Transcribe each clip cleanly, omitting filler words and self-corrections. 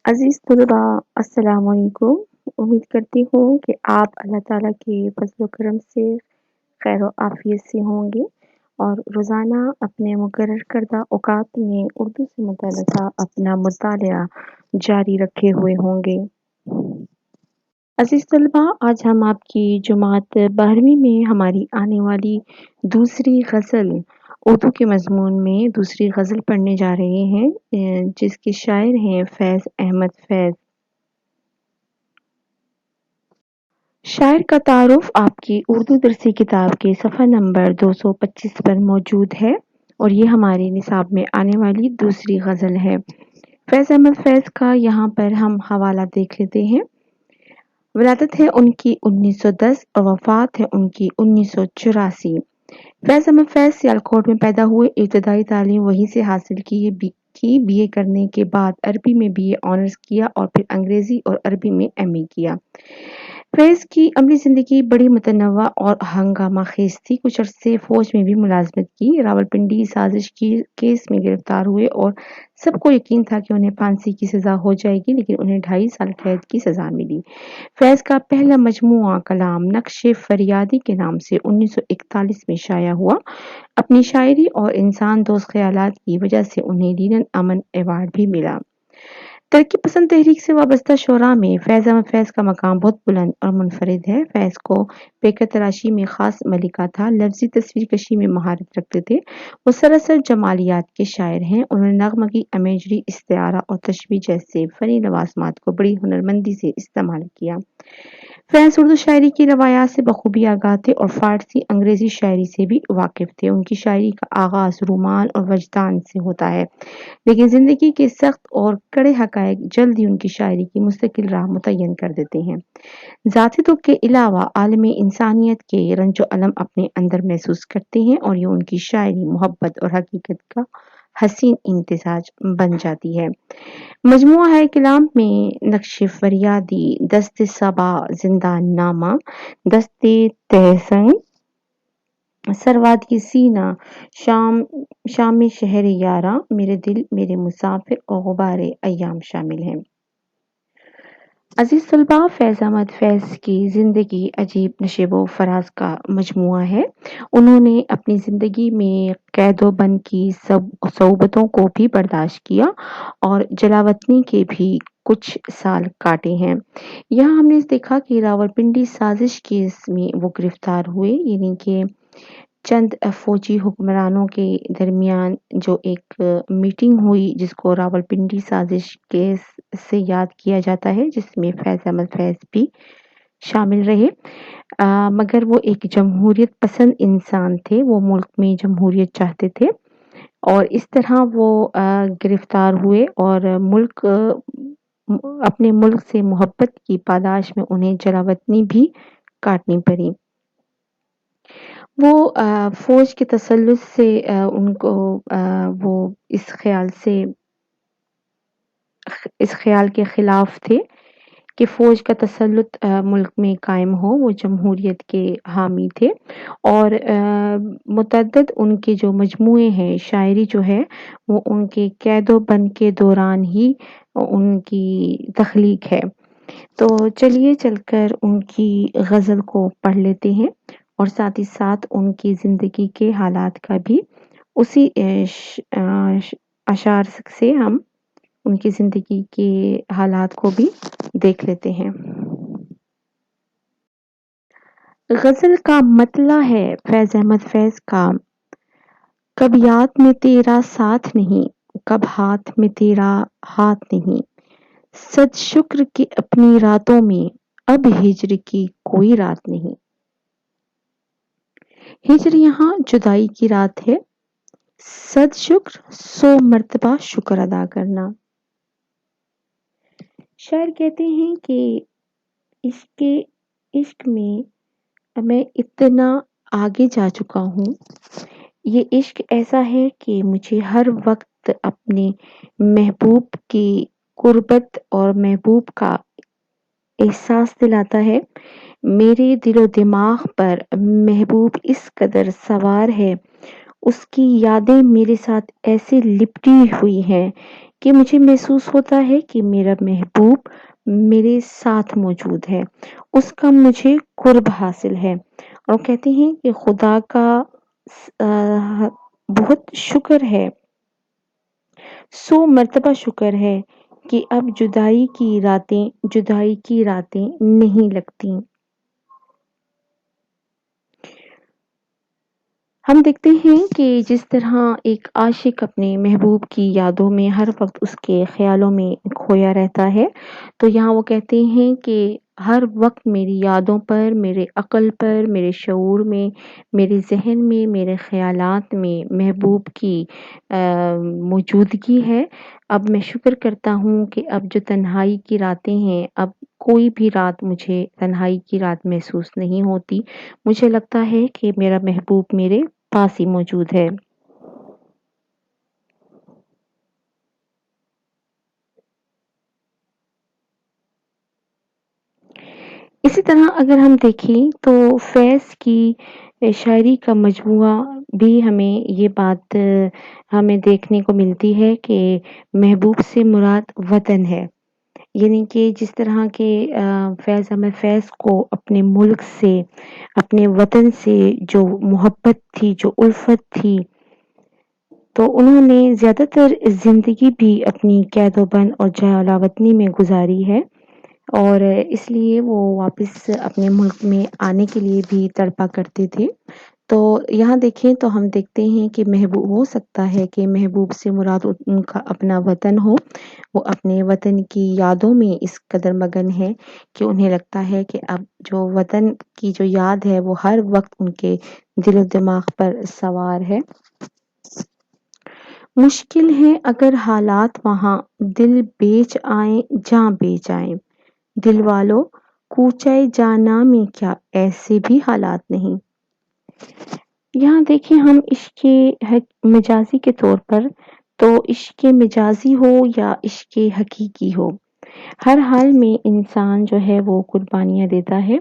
عزیز طلبا، السلام علیکم۔ امید کرتی ہوں کہ آپ اللہ تعالیٰ کے فضل و کرم سے خیر و عافیت سے ہوں گے اور روزانہ اپنے مقرر کردہ اوقات میں اردو سے متعلقہ اپنا مطالعہ جاری رکھے ہوئے ہوں گے۔ عزیز طلبا، آج ہم آپ کی جماعت 12ویں میں ہماری آنے والی دوسری غزل اردو کے مضمون میں دوسری غزل پڑھنے جا رہے ہیں، جس کے شاعر ہیں فیض احمد فیض۔ شاعر کا تعارف آپ کی اردو درسی کتاب کے صفحہ نمبر 225 پر موجود ہے اور یہ ہمارے نصاب میں آنے والی دوسری غزل ہے۔ فیض احمد فیض کا یہاں پر ہم حوالہ دیکھ لیتے ہیں۔ ولادت ہے ان کی 1910 اور وفات ہے ان کی 1984۔ فیض احمد فیض سیالکوٹ میں پیدا ہوئے۔ ابتدائی تعلیم وہیں سے حاصل کی۔ بی اے کرنے کے بعد عربی میں بی اے آنرز کیا اور پھر انگریزی اور عربی میں ایم اے کیا۔ فیض کی عملی زندگی بڑی متنوع اور ہنگامہ خیز تھی۔ کچھ عرصے فوج میں بھی ملازمت کی۔ راولپنڈی سازش کی کیس میں گرفتار ہوئے اور سب کو یقین تھا کہ انہیں پھانسی کی سزا ہو جائے گی، لیکن انہیں 2.5 سال قید کی سزا ملی۔ فیض کا پہلا مجموعہ کلام نقش فریادی کے نام سے 1941 میں شائع ہوا۔ اپنی شاعری اور انسان دوست خیالات کی وجہ سے انہیں لینن امن ایوارڈ بھی ملا۔ ترقی پسند تحریک سے وابستہ شعراء میں فیض احمد فیض کا مقام بہت بلند اور منفرد ہے۔ فیض کو پیکر تراشی میں خاص ملکہ تھا۔ لفظی تصویر کشی میں مہارت رکھتے تھے۔ وہ سراسر جمالیات کے شاعر ہیں۔ انہوں نے نغمگی، امیجری، استعارہ اور تشبیہ جیسے فنی لوازمات کو بڑی ہنرمندی سے استعمال کیا۔ فیض اردو شاعری کی روایات سے بخوبی آگاہ تھے اور فارسی انگریزی شاعری سے بھی واقف تھے۔ ان کی شاعری کا آغاز رومان اور وجدان سے ہوتا ہے، لیکن زندگی کے سخت اور کڑے حقائق جلد ہی ان کی شاعری کی مستقل راہ متعین کر دیتے ہیں۔ ذاتی دکھ کے علاوہ عالم انسانیت کے رنج و الم اپنے اندر محسوس کرتے ہیں اور یہ ان کی شاعری محبت اور حقیقت کا حسین امتزاج بن جاتی ہے۔ مجموعہ ہے کلام میں نقش فریادی، دست صبا، زندان نامہ، دست تہسنگ، سروادگی سینہ، شام شہر یاراں، میرے دل میرے مسافر اور غبار ایام شامل ہیں۔ عزیز طلبا، فیض احمد فیض کی زندگی عجیب نشیب و فراز کا مجموعہ ہے۔ انہوں نے اپنی زندگی میں قید و بند کی صعوبتوں کو بھی برداشت کیا اور جلاوطنی کے بھی کچھ سال کاٹے ہیں۔ یہاں ہم نے دیکھا کہ راولپنڈی سازش کیس میں وہ گرفتار ہوئے، یعنی کہ چند فوجی حکمرانوں کے درمیان جو ایک میٹنگ ہوئی جس کو راولپنڈی سازش کیس سے یاد کیا جاتا ہے، جس میں فیض احمد فیض بھی شامل رہے، مگر وہ ایک جمہوریت پسند انسان تھے۔ وہ ملک میں جمہوریت چاہتے تھے اور اس طرح وہ گرفتار ہوئے اور اپنے ملک سے محبت کی پاداش میں انہیں جلاوطنی بھی کاٹنی پڑی۔ وہ فوج کے تسلط سے ان کو وہ اس خیال کے خلاف تھے کہ فوج کا تسلط ملک میں قائم ہو۔ وہ جمہوریت کے حامی تھے اور متعدد ان کے جو مجموعے ہیں، شاعری جو ہے وہ ان کے قید و بند کے دوران ہی ان کی تخلیق ہے۔ تو چلیے چل کر ان کی غزل کو پڑھ لیتے ہیں اور ساتھ ہی ساتھ ان کی زندگی کے حالات کا بھی اسی اشعار سے ہم ان کی زندگی کے حالات کو بھی دیکھ لیتے ہیں۔ غزل کا مطلع ہے فیض احمد فیض کا: کب یاد میں تیرا ساتھ نہیں، کب ہاتھ میں تیرا ہاتھ نہیں، صد شکر کہ اپنی راتوں میں اب ہجر کی کوئی رات نہیں۔ ہجر یہاں جدائی کی رات ہے، صد شکر 100 مرتبہ شکر ادا کرنا۔ شاعر کہتے ہیں کہ عشق میں اتنا آگے جا چکا ہوں، یہ عشق ایسا ہے کہ مجھے ہر وقت اپنے محبوب کی قربت اور محبوب کا احساس دلاتا ہے۔ میرے دل و دماغ پر محبوب اس قدر سوار ہے، اس کی یادیں میرے ساتھ ایسے لپٹی ہوئی ہیں کہ مجھے محسوس ہوتا ہے کہ میرا محبوب میرے ساتھ موجود ہے، اس کا مجھے قرب حاصل ہے۔ اور کہتے ہیں کہ خدا کا بہت شکر ہے، 100 مرتبہ شکر ہے کہ اب جدائی کی راتیں نہیں لگتی۔ ہم دیکھتے ہیں کہ جس طرح ایک عاشق اپنے محبوب کی یادوں میں ہر وقت اس کے خیالوں میں کھویا رہتا ہے، تو یہاں وہ کہتے ہیں کہ ہر وقت میری یادوں پر، میرے عقل پر، میرے شعور میں، میرے ذہن میں، میرے خیالات میں محبوب کی موجودگی ہے۔ اب میں شکر کرتا ہوں کہ اب جو تنہائی کی راتیں ہیں، اب کوئی بھی رات مجھے تنہائی کی رات محسوس نہیں ہوتی۔ مجھے لگتا ہے کہ میرا محبوب میرے پاس ہی موجود ہے۔ اسی طرح اگر ہم دیکھیں تو فیض کی شاعری کا مجموعہ بھی ہمیں یہ بات ہمیں دیکھنے کو ملتی ہے کہ محبوب سے مراد وطن ہے، یعنی کہ جس طرح کے فیض احمد فیض کو اپنے ملک سے، اپنے وطن سے جو محبت تھی، جو الفت تھی، تو انہوں نے زیادہ تر زندگی بھی اپنی قید و بند اور جلا وطنی میں گزاری ہے، اور اس لیے وہ واپس اپنے ملک میں آنے کے لیے بھی تڑپا کرتے تھے۔ تو یہاں دیکھیں تو ہم دیکھتے ہیں کہ محبوب ہو سکتا ہے کہ محبوب سے مراد ان کا اپنا وطن ہو، وہ اپنے وطن کی یادوں میں اس قدر مگن ہے کہ انہیں لگتا ہے کہ اب جو وطن کی جو یاد ہے وہ ہر وقت ان کے دل و دماغ پر سوار ہے۔ مشکل ہے اگر حالات وہاں، دل بیچ آئیں جاں بیچ آئیں، دل والو کوچے جانا میں کیا ایسے بھی حالات نہیں۔ یہاں دیکھیں ہم عشق مجازی کے طور پر، تو عشق مجازی ہو یا عشق حقیقی ہو، ہر حال میں انسان جو ہے وہ قربانیاں دیتا ہے،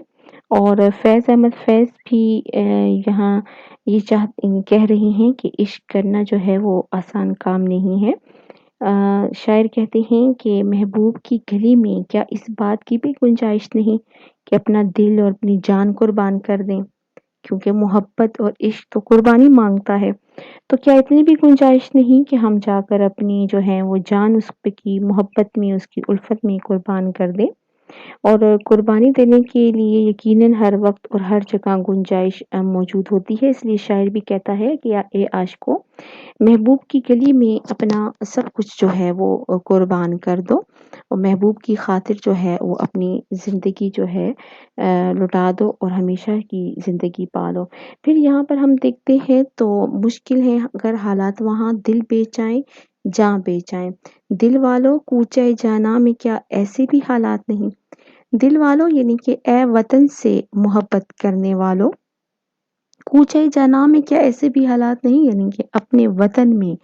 اور فیض احمد فیض بھی یہاں یہ کہہ رہی ہیں کہ عشق کرنا جو ہے وہ آسان کام نہیں ہے۔ شاعر کہتے ہیں کہ محبوب کی گلی میں کیا اس بات کی بھی گنجائش نہیں کہ اپنا دل اور اپنی جان قربان کر دیں، کیونکہ محبت اور عشق تو قربانی مانگتا ہے، تو کیا اتنی بھی گنجائش نہیں کہ ہم جا کر اپنی جو ہے وہ جان اس پہ کی محبت میں، اس کی الفت میں قربان کر دیں۔ اور قربانی دینے کے لیے یقیناً ہر وقت اور ہر جگہ گنجائش موجود ہوتی ہے، اس لیے شاعر بھی کہتا ہے کہ اے عاشقو، محبوب کی گلی میں اپنا سب کچھ جو ہے وہ قربان کر دو، اور محبوب کی خاطر جو ہے وہ اپنی زندگی جو ہے لٹا دو اور ہمیشہ کی زندگی پالو۔ پھر یہاں پر ہم دیکھتے ہیں تو مشکل ہے اگر حالات وہاں، دل بیچائیں جاں بیچائیں، دل والو کوچے جانا میں کیا ایسے بھی حالات نہیں۔ دل والو یعنی کہ اے وطن سے محبت کرنے والو، کوچے جانا میں کیا ایسے بھی حالات نہیں، یعنی کہ اپنے وطن میں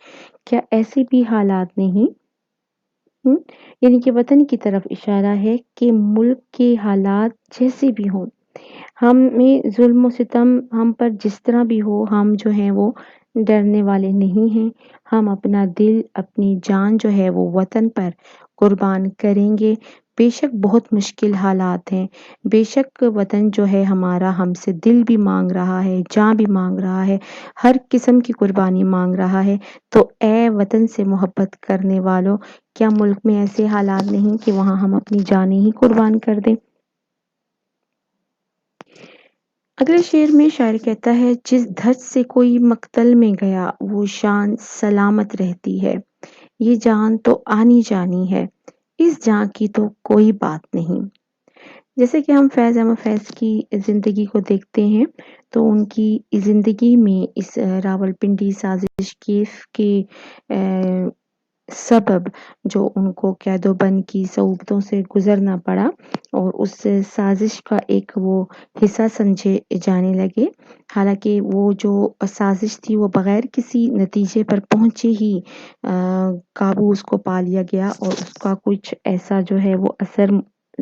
کیا ایسے بھی حالات نہیں۔ یعنی کہ وطن کی طرف اشارہ ہے کہ ملک کے حالات جیسے بھی ہوں، ہمیں ظلم و ستم ہم پر جس طرح بھی ہو، ہم جو ہیں وہ ڈرنے والے نہیں ہیں، ہم اپنا دل، اپنی جان جو ہے وہ وطن پر قربان کریں گے۔ بے شک بہت مشکل حالات ہیں، بے شک وطن جو ہے ہمارا ہم سے دل بھی مانگ رہا ہے، جان بھی مانگ رہا ہے، ہر قسم کی قربانی مانگ رہا ہے، تو اے وطن سے محبت کرنے والوں، کیا ملک میں ایسے حالات نہیں کہ وہاں ہم اپنی جانیں ہی قربان کر دیں۔ اگلے شعر میں شاعر کہتا ہے، جس دھج سے کوئی مقتل میں گیا وہ شان سلامت رہتی ہے، یہ جان تو آنی جانی ہے، اس جان کی تو کوئی بات نہیں۔ جیسے کہ ہم فیض احمد فیض کی زندگی کو دیکھتے ہیں تو ان کی زندگی میں اس راولپنڈی سازش کیس کے سبب جو ان کو قید و بند کی صعوبتوں سے گزرنا پڑا، اور اس سازش کا ایک وہ حصہ سمجھے جانے لگے، حالانکہ وہ جو سازش تھی وہ بغیر کسی نتیجے پر پہنچے ہی قابو اس کو پا لیا گیا، اور اس کا کچھ ایسا جو ہے وہ اثر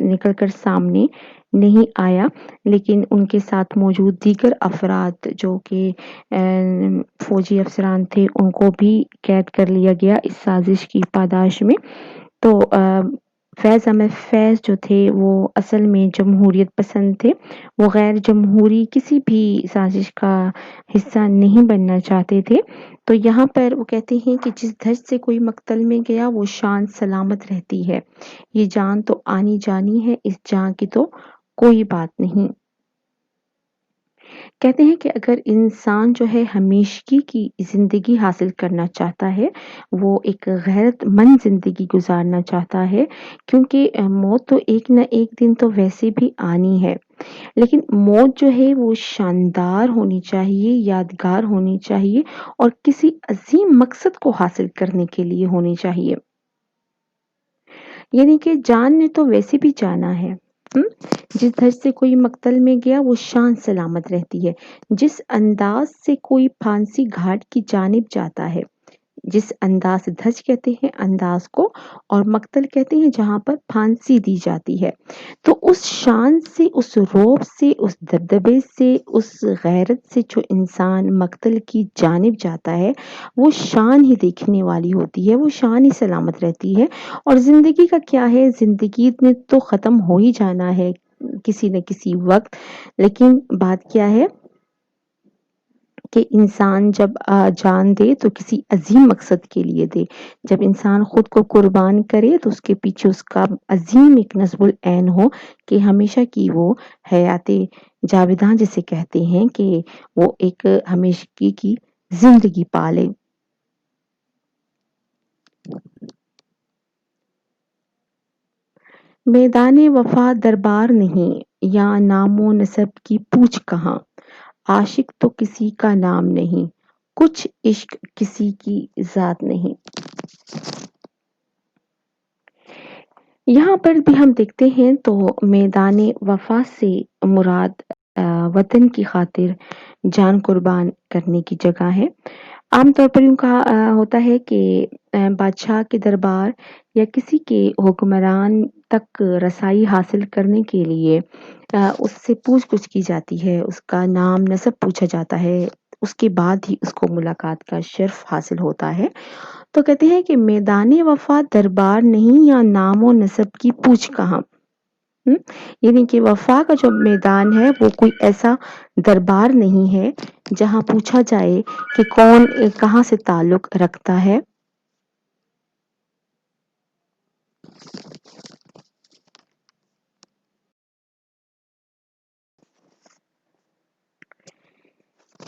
نکل کر سامنے نہیں آیا، لیکن ان کے ساتھ موجود دیگر افراد جو کہ فوجی افسران تھے ان کو بھی قید کر لیا گیا اس سازش کی پاداش میں۔ تو فیض احمد فیض جو تھے وہ اصل میں جمہوریت پسند تھے، وہ غیر جمہوری کسی بھی سازش کا حصہ نہیں بننا چاہتے تھے۔ تو یہاں پر وہ کہتے ہیں کہ جس دھج سے کوئی مقتل میں گیا وہ شان سلامت رہتی ہے، یہ جان تو آنی جانی ہے، اس جان کی تو کوئی بات نہیں۔ کہتے ہیں کہ اگر انسان جو ہے ہمیشگی کی زندگی حاصل کرنا چاہتا ہے، وہ ایک غیرت مند زندگی گزارنا چاہتا ہے، کیونکہ موت تو ایک نہ ایک دن تو ویسے بھی آنی ہے، لیکن موت جو ہے وہ شاندار ہونی چاہیے، یادگار ہونی چاہیے اور کسی عظیم مقصد کو حاصل کرنے کے لیے ہونی چاہیے۔ یعنی کہ جان نے تو ویسے بھی جانا ہے، جس دھج سے کوئی مقتل میں گیا وہ شان سلامت رہتی ہے، جس انداز سے کوئی پھانسی گھاٹ کی جانب جاتا ہے، جس انداز سے دھج کہتے ہیں انداز کو اور مقتل کہتے ہیں جہاں پر پھانسی دی جاتی ہے، تو اس شان سے، اس رعب سے، اس دبدبے سے، اس غیرت سے جو انسان مقتل کی جانب جاتا ہے وہ شان ہی دیکھنے والی ہوتی ہے، وہ شان ہی سلامت رہتی ہے۔ اور زندگی کا کیا ہے، زندگی نے تو ختم ہو ہی جانا ہے کسی نہ کسی وقت، لیکن بات کیا ہے کہ انسان جب جان دے تو کسی عظیم مقصد کے لیے دے، جب انسان خود کو قربان کرے تو اس کے پیچھے اس کا عظیم ایک نصب العین ہو کہ ہمیشہ کی وہ حیات جاویداں جسے کہتے ہیں کہ وہ ایک ہمیشگی کی زندگی پالے۔ میدان وفا دربار نہیں، یا نام و نسب کی پوچھ کہاں، عاشق تو کسی کا نام نہیں، کچھ عشق کسی کی ذات نہیں۔ یہاں پر بھی ہم دیکھتے ہیں تو میدان وفا سے مراد وطن کی خاطر جان قربان کرنے کی جگہ ہے۔ عام طور پر یوں کہا ہوتا ہے کہ بادشاہ کے دربار یا کسی کے حکمران تک رسائی حاصل کرنے کے لیے اس سے پوچھ گچھ کی جاتی ہے، اس کا نام نسب پوچھا جاتا ہے، اس کے بعد ہی اس کو ملاقات کا شرف حاصل ہوتا ہے۔ تو کہتے ہیں کہ میدان وفا دربار نہیں، یا نام و نسب کی پوچھ کہاں، یعنی کہ وفا کا جو میدان ہے وہ کوئی ایسا دربار نہیں ہے جہاں پوچھا جائے کہ کون کہاں سے تعلق رکھتا ہے۔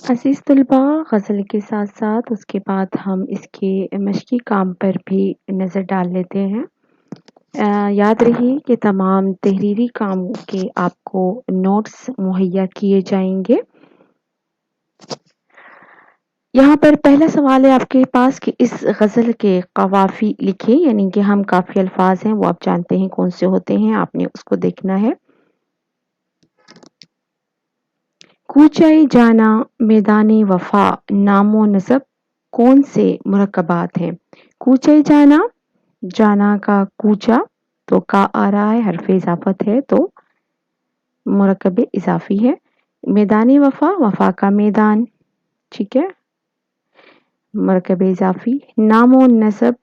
عزیز طلبہ، غزل کے ساتھ ساتھ اس کے بعد ہم اس کے مشقی کام پر بھی نظر ڈال لیتے ہیں۔ یاد رہے کہ تمام تحریری کام کے آپ کو نوٹس مہیا کیے جائیں گے۔ یہاں پر پہلا سوال ہے آپ کے پاس کہ اس غزل کے قوافی لکھیں، یعنی کہ ہم کافی الفاظ ہیں وہ آپ جانتے ہیں کون سے ہوتے ہیں، آپ نے اس کو دیکھنا ہے۔ کوچے جانا، میدان وفا، نام و نسب کون سے مرکبات ہیں؟ کوچے جانا، جانا کا کوچا تو کا آ رہا ہے، حرف اضافت ہے تو مرکب اضافی ہے۔ میدان وفا، وفا کا میدان، ٹھیک ہے، مرکب اضافی۔ نام و نسب،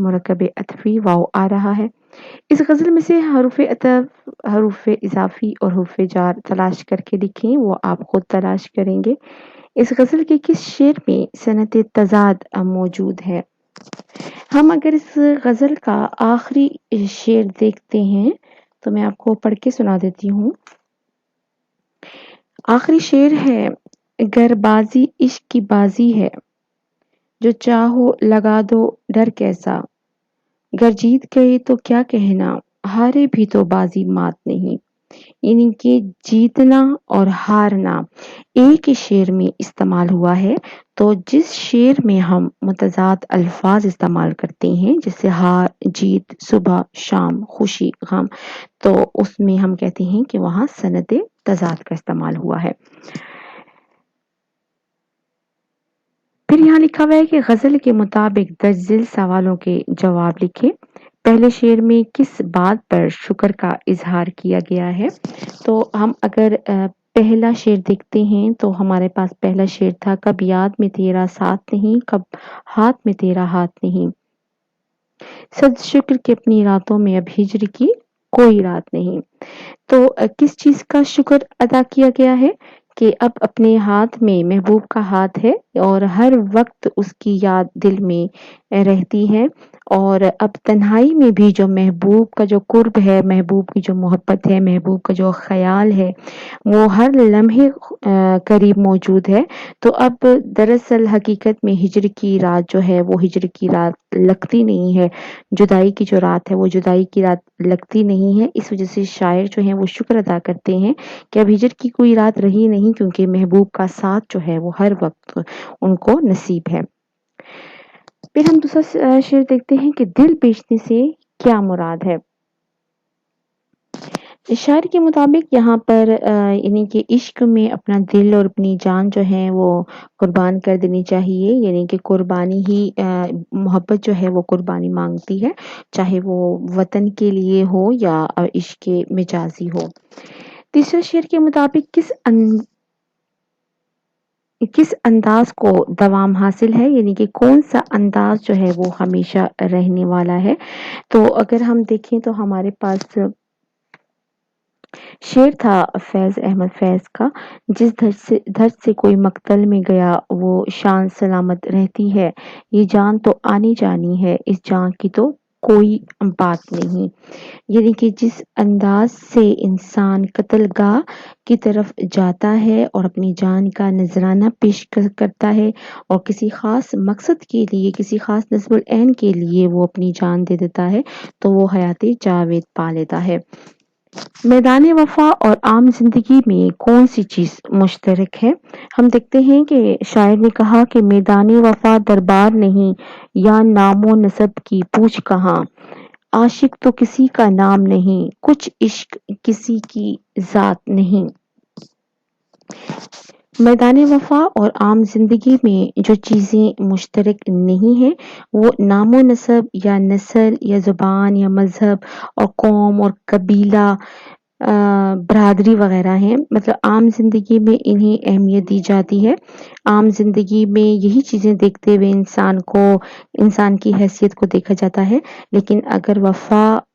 مرکب عطفی واو آ رہا ہے۔ اس غزل میں سے حروف عطف، حروف اضافی اور حروف جار تلاش کر کے لکھیں، وہ آپ خود تلاش کریں گے۔ اس غزل کے کس شعر میں صنعت تضاد موجود ہے؟ ہم اگر اس غزل کا آخری شعر دیکھتے ہیں تو میں آپ کو پڑھ کے سنا دیتی ہوں۔ آخری شعر ہے، گر بازی عشق کی بازی ہے، جو چاہو لگا دو ڈر کیسا، گر جیت گئے تو کیا کہنا، ہارے بھی تو بازی مات نہیں۔ یعنی کہ جیتنا اور ہارنا ایک ہی شعر میں استعمال ہوا ہے، تو جس شعر میں ہم متضاد الفاظ استعمال کرتے ہیں جیسے ہار، جیت، صبح، شام، خوشی، غم، تو اس میں ہم کہتے ہیں کہ وہاں صنعت تضاد کا استعمال ہوا ہے۔ پھر یہاں لکھا ہوا ہے کہ غزل کے مطابق درج ذیل سوالوں کے جواب لکھیں۔ پہلے شعر میں کس بات پر شکر کا اظہار کیا گیا ہے؟ تو ہم اگر پہلا شعر دیکھتے ہیں تو ہمارے پاس پہلا شعر تھا، کب یاد میں تیرا ساتھ نہیں، کب ہاتھ میں تیرا ہاتھ نہیں، صد شکر کہ اپنی راتوں میں اب ہجر کی کوئی رات نہیں۔ تو کس چیز کا شکر ادا کیا گیا ہے کہ اب اپنے ہاتھ میں محبوب کا ہاتھ ہے اور ہر وقت اس کی یاد دل میں رہتی ہے، اور اب تنہائی میں بھی جو محبوب کا جو قرب ہے، محبوب کی جو محبت ہے، محبوب کا جو خیال ہے، وہ ہر لمحے قریب موجود ہے۔ تو اب دراصل حقیقت میں ہجر کی رات جو ہے وہ ہجر کی رات لگتی نہیں ہے، جدائی کی جو رات ہے وہ جدائی کی رات لگتی نہیں ہے۔ اس وجہ سے شاعر جو ہیں وہ شکر ادا کرتے ہیں کہ اب ہجر کی کوئی رات رہی نہیں، کیونکہ محبوب کا ساتھ جو ہے وہ ہر وقت ان کو نصیب ہے۔ پھر ہم دوسرا شعر دیکھتے ہیں کہ دل بیچنے سے کیا مراد ہے۔ شاعر کے مطابق یہاں پر یعنی کہ عشق میں اپنا دل اور اپنی جان جو ہے وہ قربان کر دینی چاہیے، یعنی کہ قربانی ہی محبت جو ہے وہ قربانی مانگتی ہے، چاہے وہ وطن کے لیے ہو یا عشق مجازی ہو۔ تیسرے شعر کے مطابق کس انداز کو دوام حاصل ہے، یعنی کہ کون سا انداز جو ہے وہ ہمیشہ رہنے والا ہے۔ تو اگر ہم دیکھیں تو ہمارے پاس شعر تھا فیض احمد فیض کا، جس دھج سے کوئی مقتل میں گیا وہ شان سلامت رہتی ہے، یہ جان تو آنی جانی ہے، اس جان کی تو کوئی بات نہیں۔ یعنی کہ جس انداز سے انسان قتل گاہ کی طرف جاتا ہے اور اپنی جان کا نذرانہ پیش کرتا ہے اور کسی خاص مقصد کے لیے، کسی خاص نصب العین کے لیے وہ اپنی جان دے دیتا ہے، تو وہ حیات جاوید پا لیتا ہے۔ میدان وفا اور عام زندگی میں کون سی چیز مشترک ہے؟ ہم دیکھتے ہیں کہ شاعر نے کہا کہ میدان وفا دربار نہیں، یا نام و نسب کی پوچھ کہاں، عاشق تو کسی کا نام نہیں، کچھ عشق کسی کی ذات نہیں۔ میدان وفا اور عام زندگی میں جو چیزیں مشترک نہیں ہیں وہ نام و نسب یا نسل یا زبان یا مذہب اور قوم اور قبیلہ، برادری وغیرہ ہیں۔ مطلب عام زندگی میں انہیں اہمیت دی جاتی ہے، عام زندگی میں یہی چیزیں دیکھتے ہوئے انسان کی حیثیت کو دیکھا جاتا ہے، لیکن اگر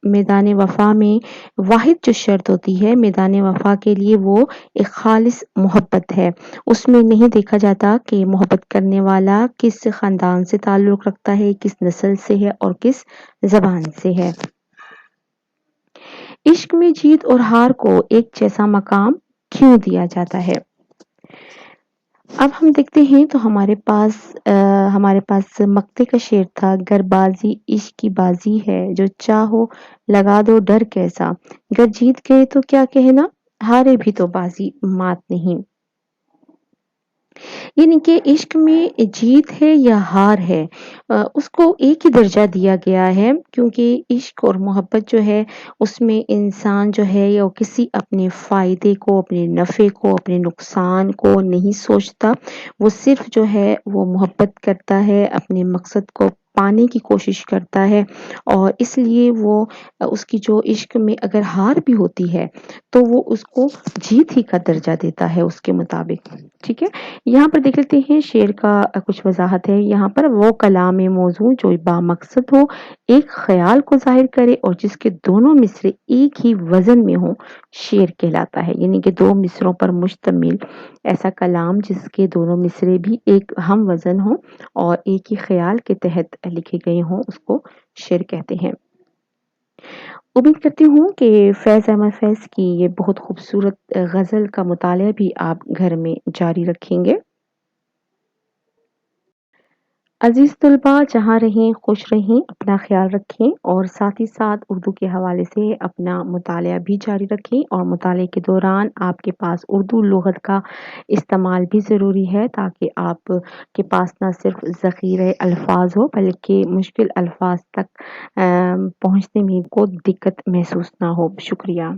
میدان وفا میں واحد جو شرط ہوتی ہے میدان وفا کے لیے، وہ ایک خالص محبت ہے۔ اس میں نہیں دیکھا جاتا کہ محبت کرنے والا کس خاندان سے تعلق رکھتا ہے، کس نسل سے ہے اور کس زبان سے ہے۔ عشق میں جیت اور ہار کو ایک جیسا مقام کیوں دیا جاتا ہے؟ اب ہم دیکھتے ہیں تو ہمارے پاس مقطع کا شعر تھا، گر بازی عشق کی بازی ہے، جو چاہو لگا دو ڈر کیسا، گر جیت گئے تو کیا کہنا، ہارے بھی تو بازی مات نہیں۔ یعنی کہ عشق میں جیت ہے یا ہار ہے، اس کو ایک ہی درجہ دیا گیا ہے، کیونکہ عشق اور محبت جو ہے اس میں انسان جو ہے یا کسی اپنے فائدے کو، اپنے نفع کو، اپنے نقصان کو نہیں سوچتا، وہ صرف جو ہے وہ محبت کرتا ہے، اپنے مقصد کو پانے کی کوشش کرتا ہے، اور اس لیے وہ اس کی جو عشق میں اگر ہار بھی ہوتی ہے تو وہ اس کو جیت ہی کا درجہ دیتا ہے اس کے مطابق۔ ٹھیک ہے، یہاں پر دیکھ لیتے ہیں شعر کا کچھ وضاحت ہے۔ یہاں پر وہ کلام موضوع جو با مقصد ہو، ایک خیال کو ظاہر کرے اور جس کے دونوں مصرے ایک ہی وزن میں ہوں، شعر کہلاتا ہے۔ یعنی کہ دو مصروں پر مشتمل ایسا کلام جس کے دونوں مصرے بھی ایک ہم وزن ہوں اور ایک ہی خیال کے تحت لکھے گئے ہوں، اس کو شعر کہتے ہیں۔ امید کرتی ہوں کہ فیض احمد فیض کی یہ بہت خوبصورت غزل کا مطالعہ بھی آپ گھر میں جاری رکھیں گے۔ عزیز طلباء، جہاں رہیں خوش رہیں، اپنا خیال رکھیں اور ساتھ ہی ساتھ اردو کے حوالے سے اپنا مطالعہ بھی جاری رکھیں، اور مطالعے کے دوران آپ کے پاس اردو لغت کا استعمال بھی ضروری ہے، تاکہ آپ کے پاس نہ صرف ذخیرہ الفاظ ہو بلکہ مشکل الفاظ تک پہنچنے میں کوئی دقت محسوس نہ ہو۔ شکریہ۔